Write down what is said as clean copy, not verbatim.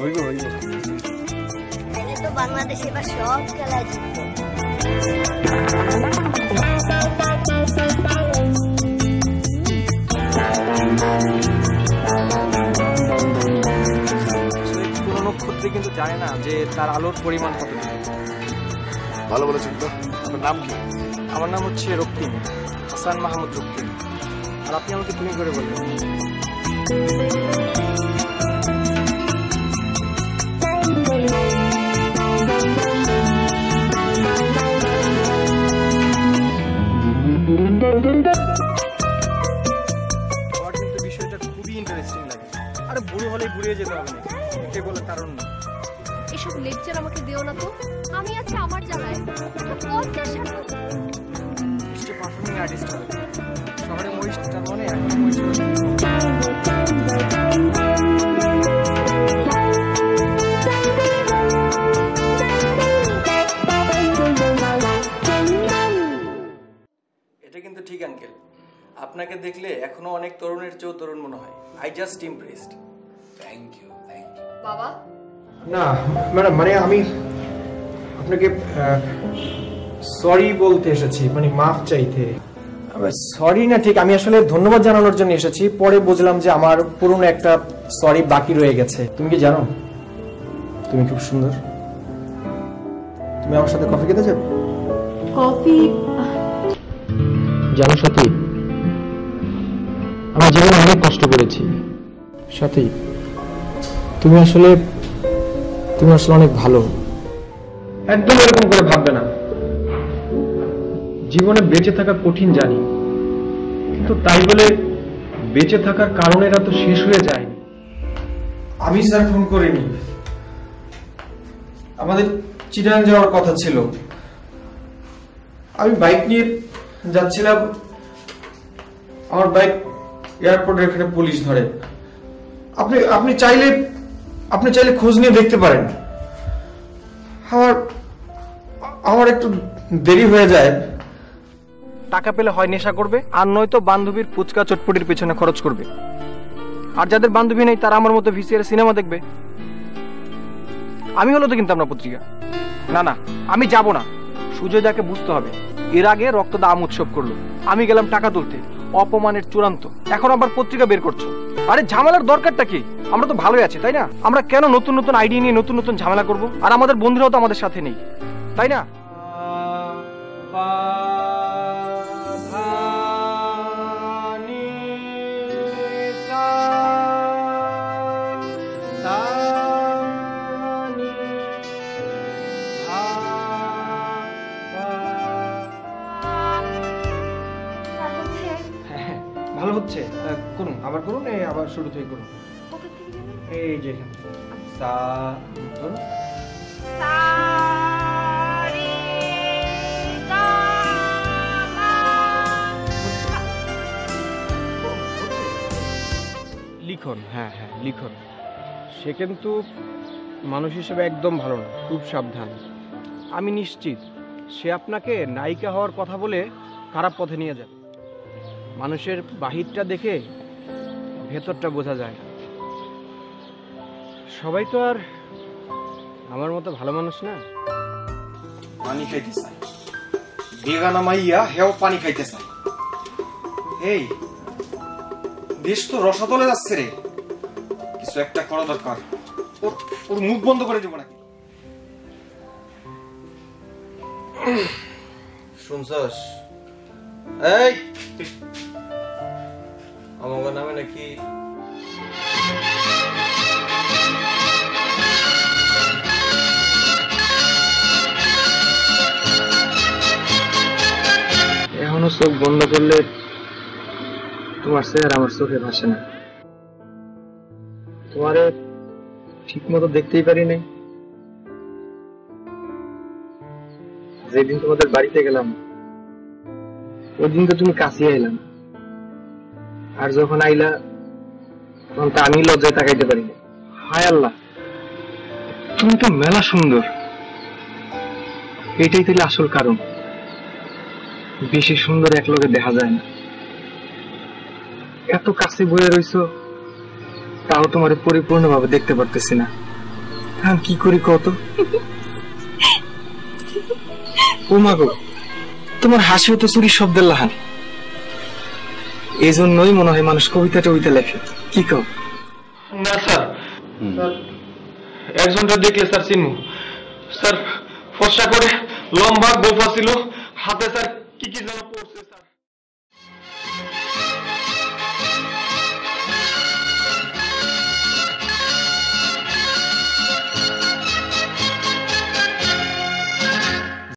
হইব হইব। তাহলে তো বাংলাদেশ এবার সব খেলায় জিতবে। কোন নক্ষত্রে কিন্তু জানে না যে তার আলোর পরিমাণ কত। ভালো বলেছেন তো। আপনার নাম কি? আমার নাম হচ্ছে রক্তিম, হাসান মাহমুদ রক্তিম। আর আপনি আমাকে তুমি করে বলবেন। আমার কিন্তু বিষয়টা খুবই ইন্টারেস্টিং লাগে। আরে বুড়ো হলে বুড়িয়ে যেতে হবে না, এটাই বলে কারণ নেই। এসব লেকচার আমাকে দিও না তো, আমি আছি আমার জায়গায়। পারফর্মিং আর্টিস্ট হবে শহরে মহিষটার মনে এখন মহিষ। এটা কিন্তু ঠিক আঙ্কেল, আপনাকে দেখলে এখনো অনেক তরুণের চেয়েও তরুণ মনে হয়। I just impressed. Thank you thank you. বাবা না ম্যাডাম, মানে আমি আপনাকে সরি বলতে এসেছি, মানে মাফ চাইতে। সরি না ঠিক, আমি আসলে ধন্যবাদ জানানোর জন্য এসেছি। পরে বুঝলাম যে আমার পুরনো একটা সরি বাকি রয়ে গেছে। তুমি কি জানো তুমি খুব সুন্দর? তুমি আমার সাথে কফি খেতে যাবে? কফি? জানো সাথী, আমি জীবনে অনেক কষ্ট করেছি। সাথী, তুমি আসলে অনেক ভালো। একদম এরকম করে ভাববে না। জীবনে বেঁচে থাকা কঠিন জানি, কিন্তু তাই বলে বেঁচে থাকার কারণেরা তো শেষ হয়ে যায়নি। আমি স্যার ফোন করিনি, আমাদের চিটাগাং যাওয়ার কথা ছিল। আমি বাইক নিয়ে যাচ্ছিলাম, আমার বাইক এয়ারপোর্টের এখানে পুলিশ ধরে। আপনি চাইলে খোঁজ নিয়ে দেখতে পারেন। আমার একটু দেরি হয়ে যায়। টাকা পেলে হয় নেশা করবে, আর নয়তো বান্ধবীর ফুচকা চটপটির পেছনে খরচ করবে। আর যাদের বান্ধবী নেই তারা আমার মতো ভিসিআর সিনেমা দেখবে। আমি হলো তো কিন্তু আপনার পত্রিকা। না না, আমি যাব না। সুজয়দাকে বুঝতে হবে, এর আগে রক্তদান উৎসব করলো, আমি গেলাম টাকা তুলতে। অপমানের চূড়ান্ত। এখন আবার পত্রিকা বের করছো। আরে ঝামেলার দরকারটা কি? আমরা তো ভালোই আছি, তাই না? আমরা কেন নতুন নতুন আইডিয়া নিয়ে নতুন নতুন ঝামেলা করব? আর আমাদের বন্ধুরাও তো আমাদের সাথে নেই, তাই না? ভালো হচ্ছে, করুন, আবার করুন, আবার শুরু থেকে করুন। এই যে এখানে সা করুন। লিখন, হ্যাঁ হ্যাঁ লিখন। সে কিন্তু মানুষ হিসেবে একদম ভালো না, খুব সাবধান। আমি নিশ্চিত সে আপনাকে নায়িকা হওয়ার কথা বলে খারাপ পথে নিয়ে যাবে। মানুষের বাহিরটা দেখে ভেতরটা বোঝা যায় না। সবাই তো আর আমার মতো ভালো মানুষ না। পানি খাইতে চাই, বেগানা মাইয়া হেও পানি খাইতে চাই। এই দেশ তো রসাতলে যাচ্ছে রে, কিছু একটা করা দরকার। ওর মুখ বন্ধ করে দেবো নাকি? শুনছস? এই আমার নামে নাকি এখনো চোখ বন্ধ করলে তোমার চেহারা আমার চোখে ভাসে না। তোমারে ঠিক মতো দেখতেই পারি নাই। যেদিন তোমাদের বাড়িতে গেলাম ওই দিন তো তুমি কাছে আইলাম, আর যখন আইলা তখন তো আমি লজ্জায় তাকাইতে পারি না। হায় আল্লাহ, তুমি তো মেলা সুন্দর। এটাই তাহলে আসল কারণ। বেশি সুন্দর এক লগে দেখা যায় না। এত কাছে বয়ে রইছো, তাও তোমার পরিপূর্ণভাবে দেখতে পারতেছি না। হ্যাঁ কি করি কত ও মা গো, তোমার হাসিও তো চুরির শব্দের লাহান। এই জন্যই মনে হয় মানুষ কবিতা টবিতা লেখে, কি কও? না স্যার, একজনটা দেখলে স্যার চিনবো স্যার। ফর্সা করে লম্বা গোফা ছিল, হাতে স্যার কি কি যেন পড়ছে স্যার।